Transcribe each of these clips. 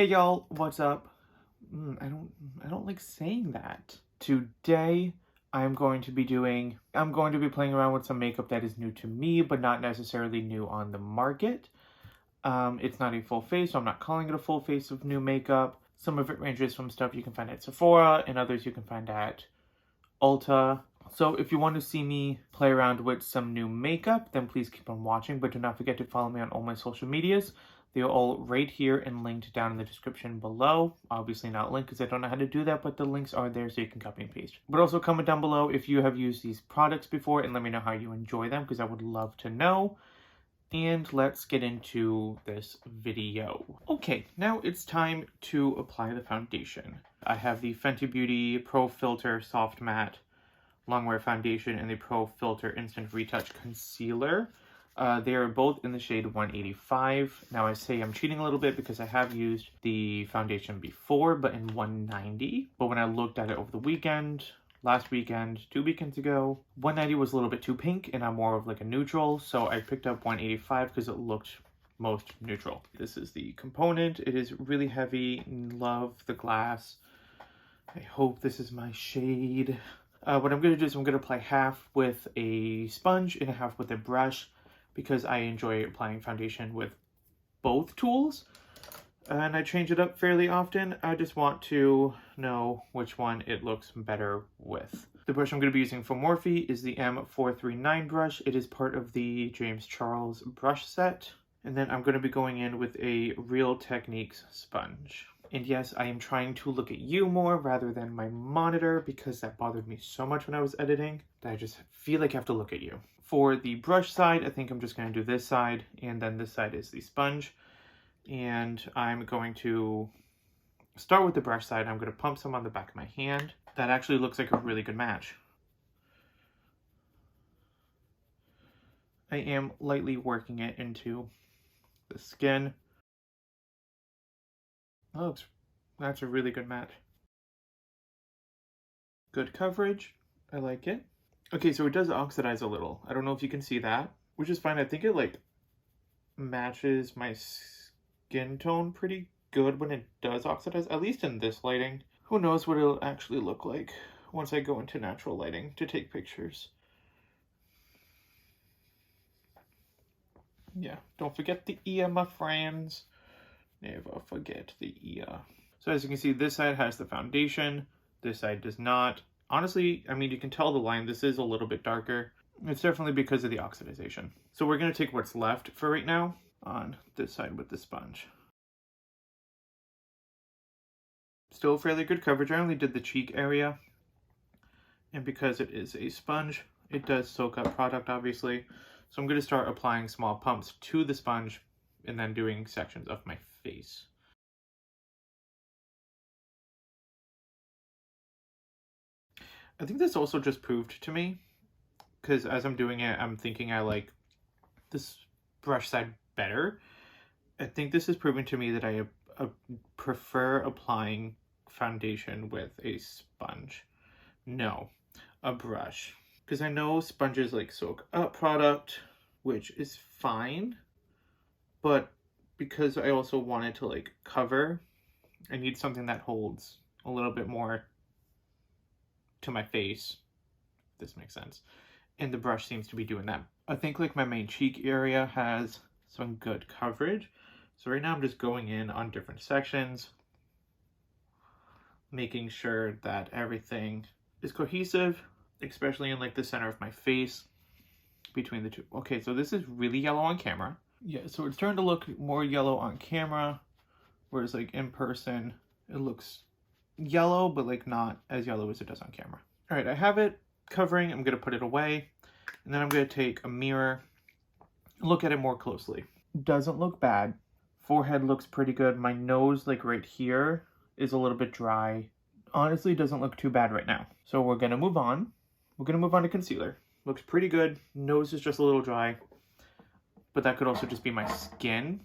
Hey y'all, what's up? I don't like saying that. Today I'm going to be playing around with some makeup that is new to me, but not necessarily new on the market. It's not a full face, so I'm not calling it a full face of new makeup. Some of it ranges from stuff you can find at Sephora, and others you can find at Ulta. So if you want to see me play around with some new makeup, then please keep on watching, but do not forget to follow me on all my social medias. They are all right here and linked down in the description below. Obviously not linked because I don't know how to do that, but the links are there so you can copy and paste. But also comment down below if you have used these products before and let me know how you enjoy them because I would love to know. And let's get into this video. Okay, now it's time to apply the foundation. I have the Fenty Beauty Pro Filt'r Soft Matte Longwear Foundation and the Pro Filt'r Instant Retouch Concealer. They are both in the shade 185. Now I say I'm cheating a little bit because I have used the foundation before, but in 190. But when I looked at it over the weekend, last weekend, 2 weekends ago, 190 was a little bit too pink and I'm more of like a neutral. So I picked up 185 because it looked most neutral. This is the component. It is really heavy. Love the glass. I hope this is my shade. What I'm going to do is I'm going to apply half with a sponge and half with a brush because I enjoy applying foundation with both tools. And I change it up fairly often. I just want to know which one it looks better with. The brush I'm going to be using from Morphe is the M439 brush. It is part of the James Charles brush set. And then I'm going to be going in with a Real Techniques sponge. And yes, I am trying to look at you more rather than my monitor because that bothered me so much when I was editing that I just feel like I have to look at you. For the brush side, I think I'm just going to do this side, and then this side is the sponge. And I'm going to start with the brush side. I'm going to pump some on the back of my hand. That actually looks like a really good match. I am lightly working it into the skin. Oh, that's a really good match. Good coverage. I like it. Okay, so it does oxidize a little. I don't know if you can see that, which is fine. I think it like matches my skin tone pretty good when it does oxidize, at least in this lighting. Who knows what it'll actually look like once I go into natural lighting to take pictures. Yeah, don't forget the ear, my friends. Never forget the ear. So as you can see, this side has the foundation. This side does not. Honestly, I mean, you can tell the line. This is a little bit darker. It's definitely because of the oxidization. So we're going to take what's left for right now on this side with the sponge. Still fairly good coverage. I only did the cheek area. And because it is a sponge, it does soak up product, obviously. So I'm going to start applying small pumps to the sponge and then doing sections of my face. I think this also just proved to me, because as I'm doing it, I'm thinking I like this brush side better. I think this is proving to me that I prefer applying foundation with a sponge. No, a brush. Because I know sponges like soak up product, which is fine. But because I also want it to like cover, I need something that holds a little bit more to my face, if this makes sense. And the brush seems to be doing that. I think like my main cheek area has some good coverage. So right now I'm just going in on different sections, making sure that everything is cohesive, especially in like the center of my face between the two. Okay, so this is really yellow on camera. Yeah, so it's starting to look more yellow on camera, whereas like in person, it looks yellow, but like not as yellow as it does on camera. All right, I have it covering. I'm going to put it away, and then I'm going to take a mirror and look at it more closely. Doesn't look bad. Forehead looks pretty good. My nose, like right here, is a little bit dry. Honestly, doesn't look too bad right now. So we're going to move on. We're going to move on to concealer. Looks pretty good. Nose is just a little dry, but that could also just be my skin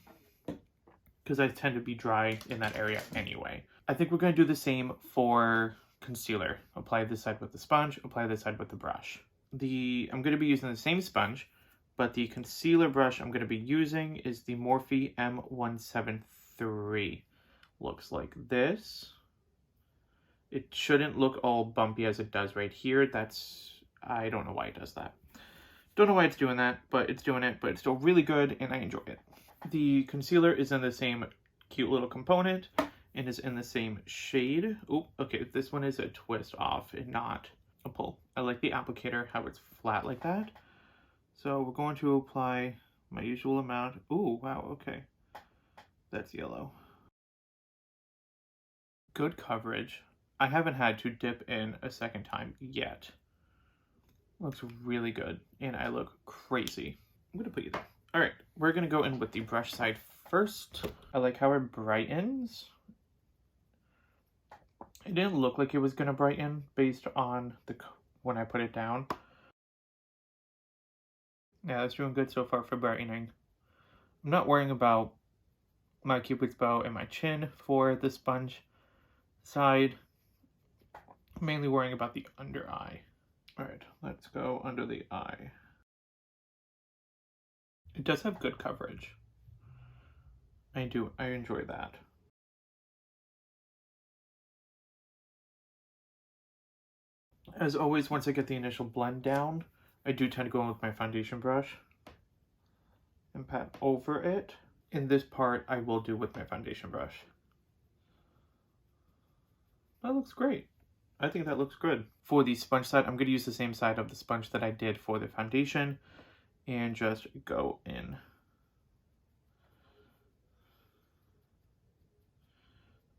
because I tend to be dry in that area anyway. I think we're going to do the same for concealer. Apply this side with the sponge, apply this side with the brush. I'm going to be using the same sponge, but the concealer brush I'm going to be using is the Morphe M173. looks like this. It shouldn't look all bumpy as it does right here. I don't know why it does that. Don't know why it's doing that, but it's doing it, but it's still really good and I enjoy it. The concealer is in the same cute little component and is in the same shade. Oh, okay, this one is a twist off and not a pull. I like the applicator, how it's flat like that. So we're going to apply my usual amount. Ooh, wow, okay. That's yellow. Good coverage. I haven't had to dip in a second time yet. Looks really good, and I look crazy. I'm gonna put you there. All right, we're gonna go in with the brush side first. I like how it brightens. It didn't look like it was gonna brighten based on when I put it down. Yeah, that's doing good so far for brightening. I'm not worrying about my Cupid's bow and my chin for the sponge side. I'm mainly worrying about the under eye. All right, let's go under the eye. It does have good coverage. I enjoy that. As always, once I get the initial blend down, I do tend to go in with my foundation brush and pat over it. In this part, I will do with my foundation brush. That looks great. I think that looks good. For the sponge side, I'm going to use the same side of the sponge that I did for the foundation and just go in.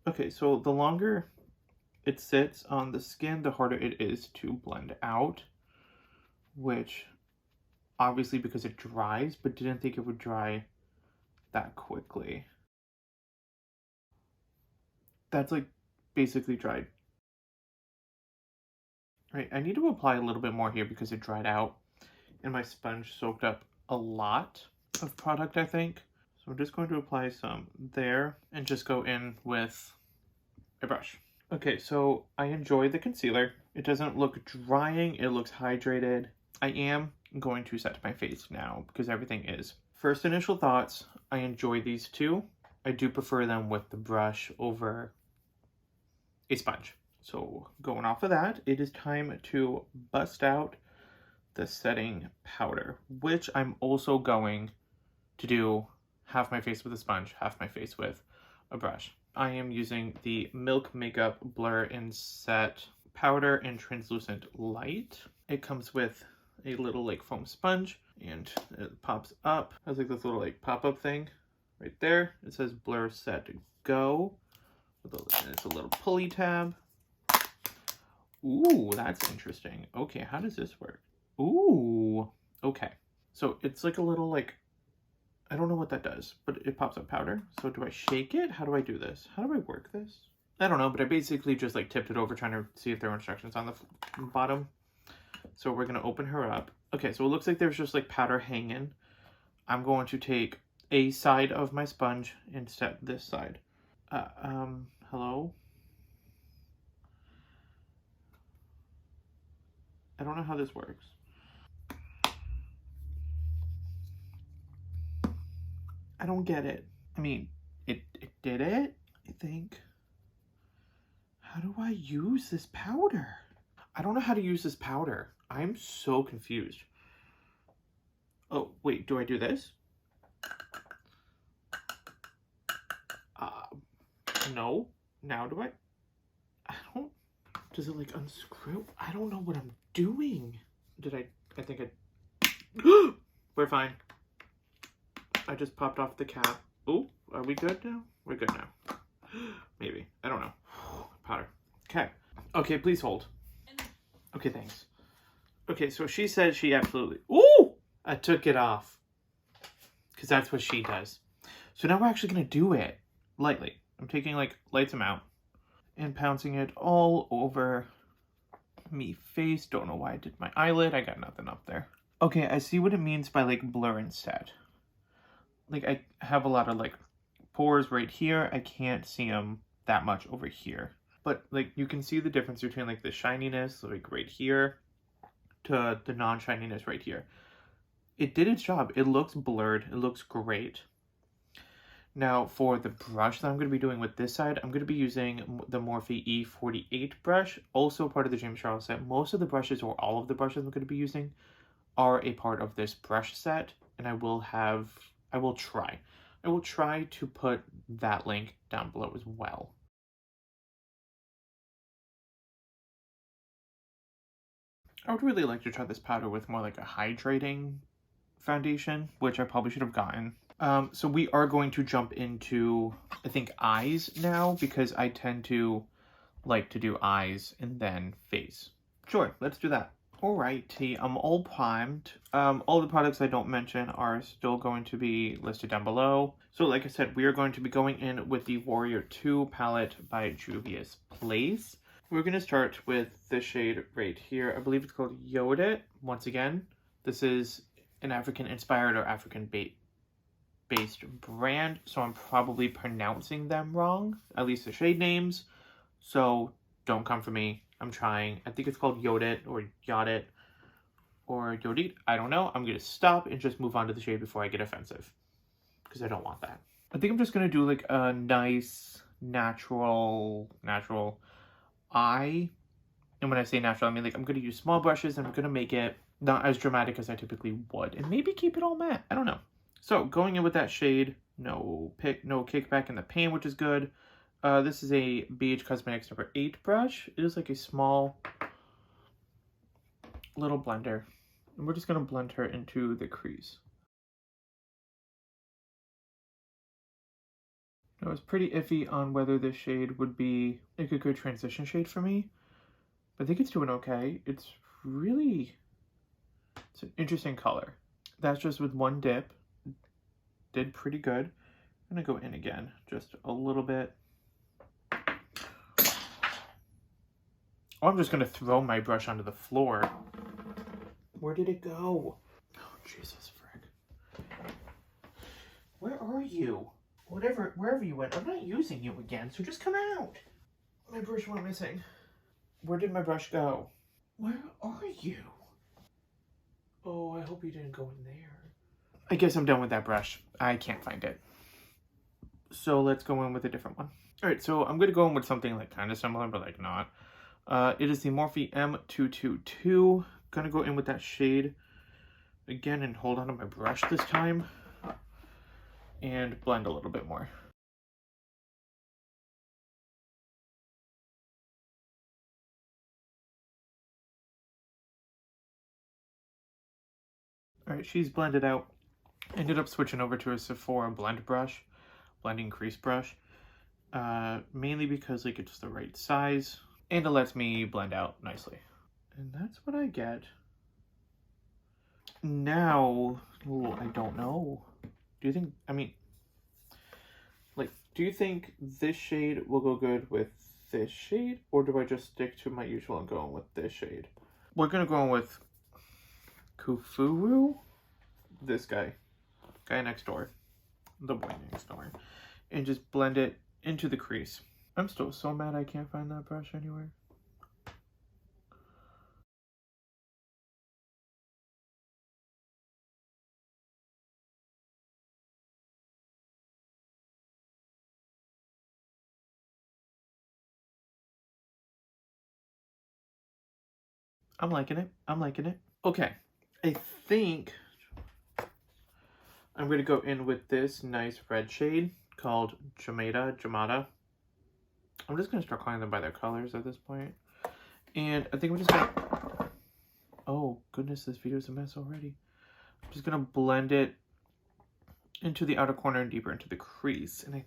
Okay, so the longer it sits on the skin, the harder it is to blend out, which obviously because it dries, but didn't think it would dry that quickly. That's like basically dried. Right, I need to apply a little bit more here because it dried out and my sponge soaked up a lot of product, I think. So I'm just going to apply some there and just go in with a brush. Okay, so I enjoy the concealer. It doesn't look drying, it looks hydrated. I am going to set my face now because everything is. First initial thoughts, I enjoy these two. I do prefer them with the brush over a sponge. So going off of that, it is time to bust out the setting powder, which I'm also going to do half my face with a sponge, half my face with a brush. I am using the Milk Makeup Blur and Set Powder in Translucent Light. It comes with a little like foam sponge and it pops up. It has like this little like pop-up thing right there. It says Blur Set Go. It's a little pulley tab. Ooh, that's interesting. Okay, how does this work? Ooh, okay. So it's like a little like, I don't know what that does, but it pops up powder. So do I shake it? How do I do this? How do I work this? I don't know, but I basically just like tipped it over trying to see if there were instructions on the bottom. So we're going to open her up. Okay, so it looks like there's just like powder hanging. I'm going to take a side of my sponge and set this side. Hello? I don't know how this works. I don't get it. I mean, it did it, I think. How do I use this powder? I don't know how to use this powder. I'm so confused. Oh, wait, do I do this? No. Now do I don't, does it like unscrew? I don't know what I'm doing. I think I, we're fine. I just popped off the cap. Oh, are we good now? We're good now. Maybe. I don't know. Powder. Okay. Okay, please hold. Okay, thanks. Okay, so she said she absolutely... Ooh! I took it off. Because that's what she does. So now we're actually going to do it lightly. I'm taking like lights amount and pouncing it all over me face. Don't know why I did my eyelid. I got nothing up there. Okay, I see what it means by like blur and set. Like I have a lot of like pores right here. I can't see them that much over here. But like you can see the difference between like the shininess like right here to the non-shininess right here. It did its job. It looks blurred. It looks great. Now, for the brush that I'm going to be doing with this side, I'm going to be using the Morphe E48 brush, also part of the James Charles set. Most of the brushes, or all of the brushes I'm going to be using, are a part of this brush set, and I will try to put that link down below as well. I would really like to try this powder with more like a hydrating foundation, which I probably should have gotten. So we are going to jump into, I think, eyes now, because I tend to like to do eyes and then face. Sure, let's do that. Alrighty, I'm all primed. All the products I don't mention are still going to be listed down below. So like I said, we are going to be going in with the Warrior 2 palette by Juvia's Place. We're going to start with the shade right here. I believe it's called Yodit. Once again, this is an African-inspired or African-based brand, so I'm probably pronouncing them wrong, at least the shade names. So don't come for me. I'm trying. I think it's called Yodit or Yodit or Yodit. I don't know. I'm going to stop and just move on to the shade before I get offensive, because I don't want that. I think I'm just going to do like a nice natural eye. And when I say natural, I mean like I'm going to use small brushes and I'm going to make it not as dramatic as I typically would, and maybe keep it all matte. I don't know. So going in with that shade, no kickback in the pan, which is good. This is a BH Cosmetics number 8 brush. It is like a small little blender, and we're just going to blend her into the crease. I was pretty iffy on whether this shade would be like a good transition shade for me, but I think it's doing okay. It's an interesting color. That's just with one dip. Did pretty good. I'm gonna go in again, just a little bit. Oh, I'm just gonna throw my brush onto the floor. Where did it go? Oh, Jesus frick. Where are you? Wherever you went, I'm not using you again, so just come out. My brush went missing. Where did my brush go? Where are you? Oh, I hope you didn't go in there. I guess I'm done with that brush. I can't find it. So let's go in with a different one. All right, so I'm going to go in with something like kind of similar, but like not. It is the Morphe M222. Gonna go in with that shade again and hold on to my brush this time and blend a little bit more. All right, she's blended out. Ended up switching over to a Sephora blending crease brush, mainly because like it's the right size and it lets me blend out nicely. And that's what I get. Now, I don't know. Do you think, do you think this shade will go good with this shade, or do I just stick to my usual and go in with this shade? We're gonna go in with Kufuru, this guy next door, the boy next door, and just blend it into the crease. I'm still so mad I can't find that brush anywhere. I'm liking it. I'm liking it. Okay, I think I'm going to go in with this nice red shade called Jamada. I'm just going to start calling them by their colors at this point. And I think we're just going to... Oh, goodness, this video is a mess already. I'm just going to blend it into the outer corner and deeper into the crease. And I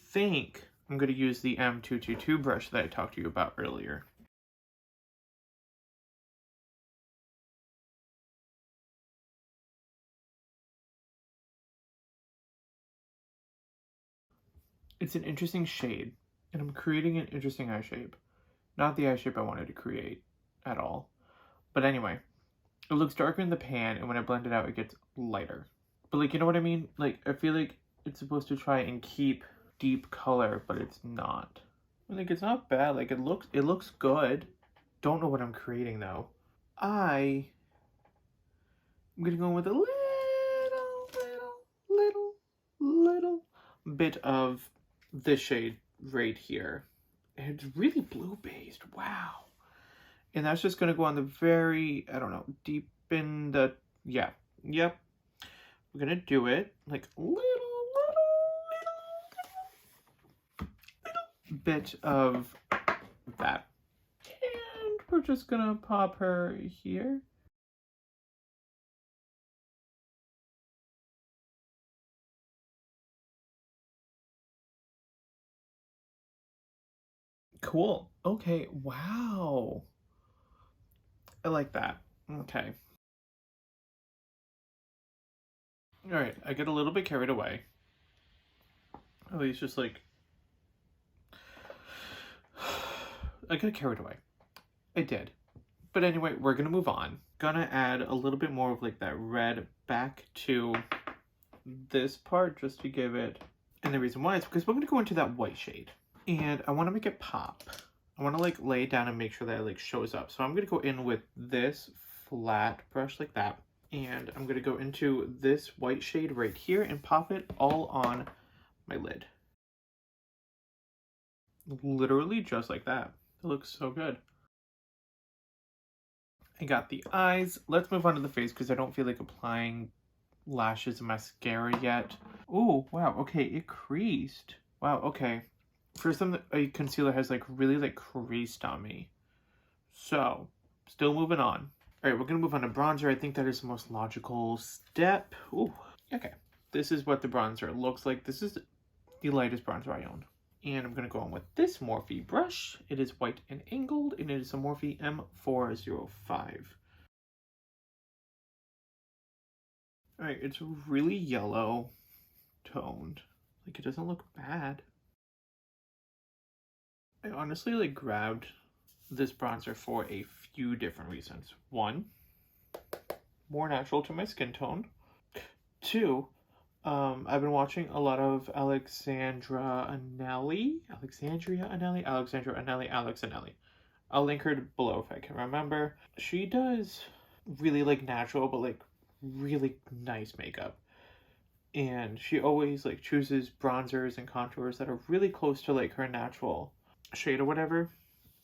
think I'm going to use the M222 brush that I talked to you about earlier. It's an interesting shade, and I'm creating an interesting eye shape. Not the eye shape I wanted to create at all. But anyway, it looks darker in the pan, and when I blend it out, it gets lighter. But like, you know what I mean? Like, I feel like it's supposed to try and keep deep color, but it's not. Like, it's not bad. Like, it looks good. Don't know what I'm creating, though. I'm gonna go with a little bit of this shade right here. And it's really blue based. Wow. And that's just going to go on the very, I don't know, deep in the, yeah, yep. We're going to do it like little bit of that. And we're just going to pop her here. Cool. Okay. Wow. I like that. Okay. All right. I get a little bit carried away. At least just like, I got carried away. I did. But anyway, we're going to move on. Gonna add a little bit more of like that red back to this part just to give it, and the reason why is because we're going to go into that white shade. And I want to make it pop. I want to like lay it down and make sure that it like shows up. So I'm going to go in with this flat brush like that. And I'm going to go into this white shade right here and pop it all on my lid. Literally just like that. It looks so good. I got the eyes. Let's move on to the face because I don't feel like applying lashes and mascara yet. Oh, wow. Okay, it creased. Wow, okay. First time a concealer has like really like creased on me. So, still moving on. All right, we're going to move on to bronzer. I think that is the most logical step. Ooh, okay. This is what the bronzer looks like. This is the lightest bronzer I own. And I'm going to go on with this Morphe brush. It is white and angled, and it is a Morphe M405. All right, it's really yellow toned. Like, it doesn't look bad. I honestly like grabbed this bronzer for a few different reasons. One, more natural to my skin tone. Two, I've been watching a lot of Alexandra Anelli. I'll link her below if I can remember. She does really like natural but like really nice makeup. And she always like chooses bronzers and contours that are really close to like her natural shade or whatever.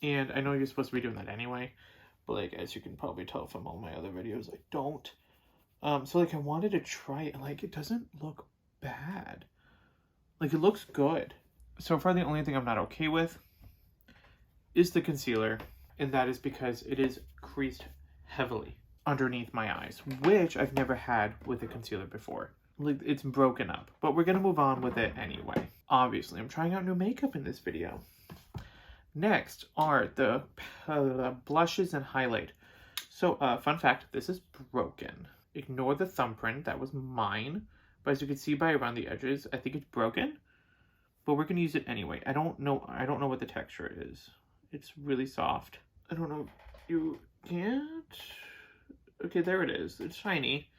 And I know you're supposed to be doing that anyway, but like as you can probably tell from all my other videos, I don't. So like I wanted to try it, and like it doesn't look bad. Like it looks good. So far the only thing I'm not okay with is the concealer, and that is because it is creased heavily underneath my eyes, which I've never had with a concealer before. Like it's broken up, but we're gonna move on with it anyway. Obviously, I'm trying out new makeup in this video. Next are the blushes and highlight. So, fun fact, this is broken. Ignore the thumbprint, that was mine. But as you can see by around the edges, I think it's broken. But we're gonna use it anyway. I don't know what the texture is. It's really soft. I don't know, you can't? Okay, there it is. It's shiny.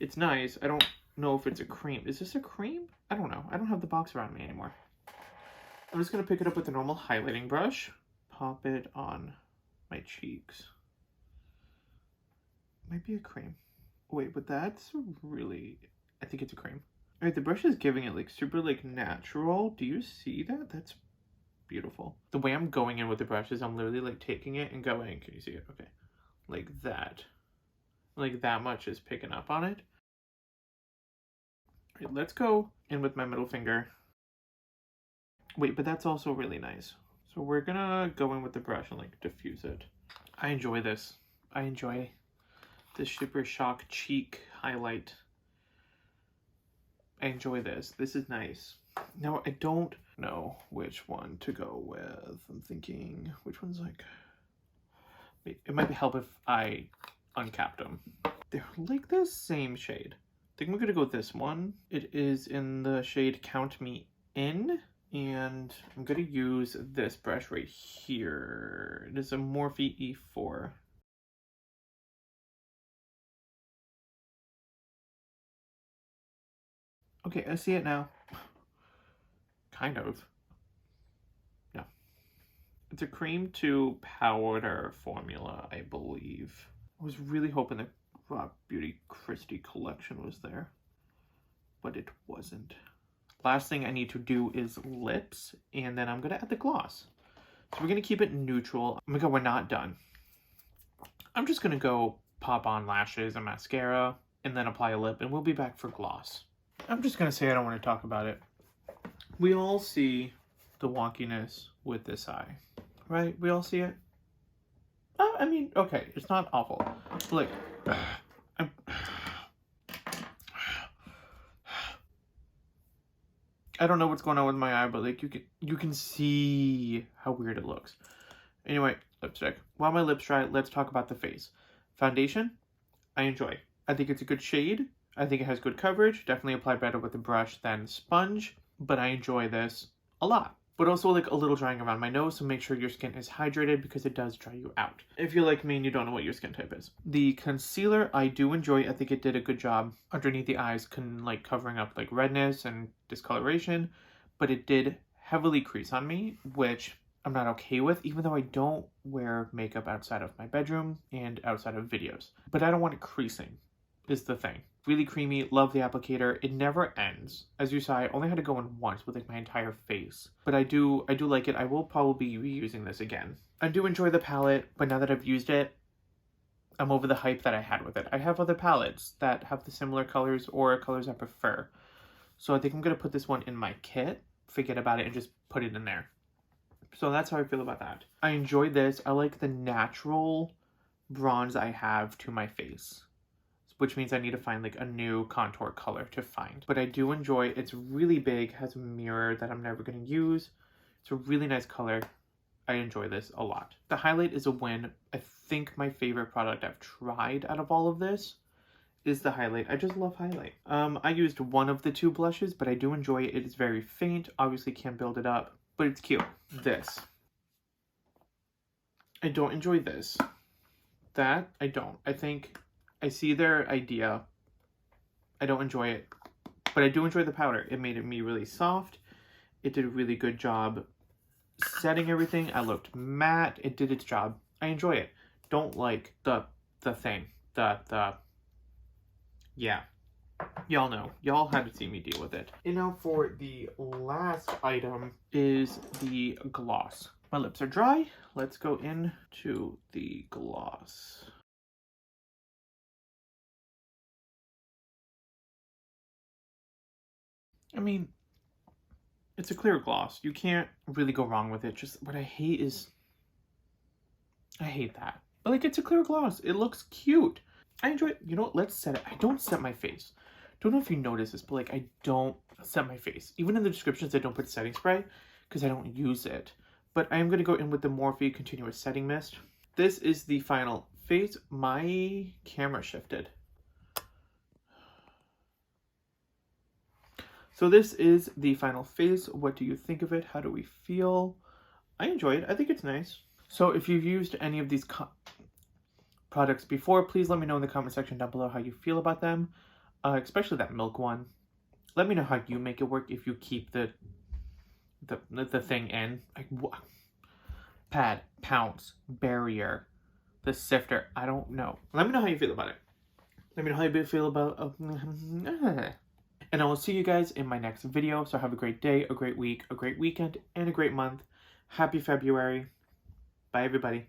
It's nice. I don't know if it's a cream. Is this a cream? I don't know. I don't have the box around me anymore. I'm just going to pick it up with a normal highlighting brush. Pop it on my cheeks. Might be a cream. Wait, but that's really... I think it's a cream. Alright, the brush is giving it like super like natural. Do you see that? That's beautiful. The way I'm going in with the brush is I'm literally like taking it and going. Can you see it? Okay. Like that. Like that much is picking up on it. Alright, let's go in with my middle finger. Wait, but that's also really nice. So we're gonna go in with the brush and like diffuse it. I enjoy this. I enjoy this Super Shock cheek highlight. I enjoy this. This is nice. Now, I don't know which one to go with. I'm thinking, which one's like... Wait, it might help if I uncapped them. They're like the same shade. I think I'm gonna go with this one. It is in the shade Count Me In. And I'm going to use this brush right here. It is a Morphe E4. Okay, I see it now. Kind of. No. It's a cream to powder formula, I believe. I was really hoping the Rock Beauty Christie collection was there, but it wasn't. Last thing I need to do is lips, and then I'm going to add the gloss. So we're going to keep it neutral. Oh my god, we're not done. I'm just going to go pop on lashes and mascara, and then apply a lip, and we'll be back for gloss. I'm just going to say I don't want to talk about it. We all see the wonkiness with this eye, right? We all see it? I mean, okay, it's not awful. But like, I don't know what's going on with my eye, but like you can see how weird it looks. Anyway, lipstick. While my lips dry, let's talk about the face. Foundation, I enjoy. I think it's a good shade. I think it has good coverage. Definitely apply better with a brush than sponge, but I enjoy this a lot. But also like a little drying around my nose, so make sure your skin is hydrated because it does dry you out. If you're like me and you don't know what your skin type is. The concealer, I do enjoy. I think it did a good job underneath the eyes, like covering up like redness and discoloration, but it did heavily crease on me, which I'm not okay with, even though I don't wear makeup outside of my bedroom and outside of videos. But I don't want it creasing, is the thing. Really creamy, love the applicator. It never ends. As you saw, I only had to go in once with like my entire face. But I do like it. I will probably be reusing this again. I do enjoy the palette, but now that I've used it, I'm over the hype that I had with it. I have other palettes that have the similar colors or colors I prefer. So I think I'm going to put this one in my kit, forget about it, and just put it in there. So that's how I feel about that. I enjoy this. I like the natural bronze I have to my face, which means I need to find like a new contour color to find. But I do enjoy, it's really big, has a mirror that I'm never going to use. It's a really nice color. I enjoy this a lot. The highlight is a win. I think my favorite product I've tried out of all of this is the highlight. I just love highlight. I used one of the two blushes, but I do enjoy it. It is very faint. Obviously can't build it up, but it's cute. This. I don't enjoy this. That, I don't. I think I see their idea. I don't enjoy it, but I do enjoy the powder. It made me really soft. It did a really good job setting everything. I looked matte. It did its job. I enjoy it. Don't like the thing. Yeah. Y'all know. Y'all had to see me deal with it. And now for the last item is the gloss. My lips are dry. Let's go into the gloss. I mean, it's a clear gloss. You can't really go wrong with it. Just what I hate is, I hate that. But like, it's a clear gloss. It looks cute. I enjoy it. You know what? Let's set it. I don't set my face. Don't know if you notice this, but like, I don't set my face. Even in the descriptions, I don't put setting spray because I don't use it. But I am going to go in with the Morphe Continuous Setting Mist. This is the final face. My camera shifted. So this is the final face. What do you think of it? How do we feel? I enjoy it. I think it's nice. So if you've used any of these products before, please let me know in the comment section down below how you feel about them. Especially that milk one. Let me know how you make it work if you keep the thing in. Like, pad, pounce, barrier, the sifter. I don't know. Let me know how you feel about it. Let me know how you feel about and I will see you guys in my next video. So have a great day, a great week, a great weekend, and a great month. Happy February. Bye, everybody.